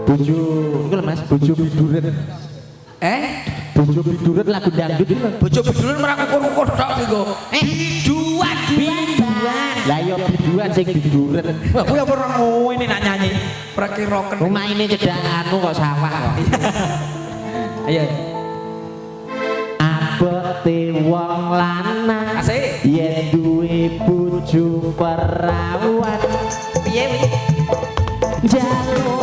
Bojo iku lho Mas, bojo biduret. Bojo biduret lagu dangdut lho. Bojo biduret merang ukur-ukur tok iku. Biduan. Lah ya biduan sing biduret. Wah, kuwi apa ora ngene nak nyanyi. Prekiroken. Maine cedhak anu kok sawah kok. Ayo. Abote wong lanang Asik. yen duwe bojo perawan Piye? jaluk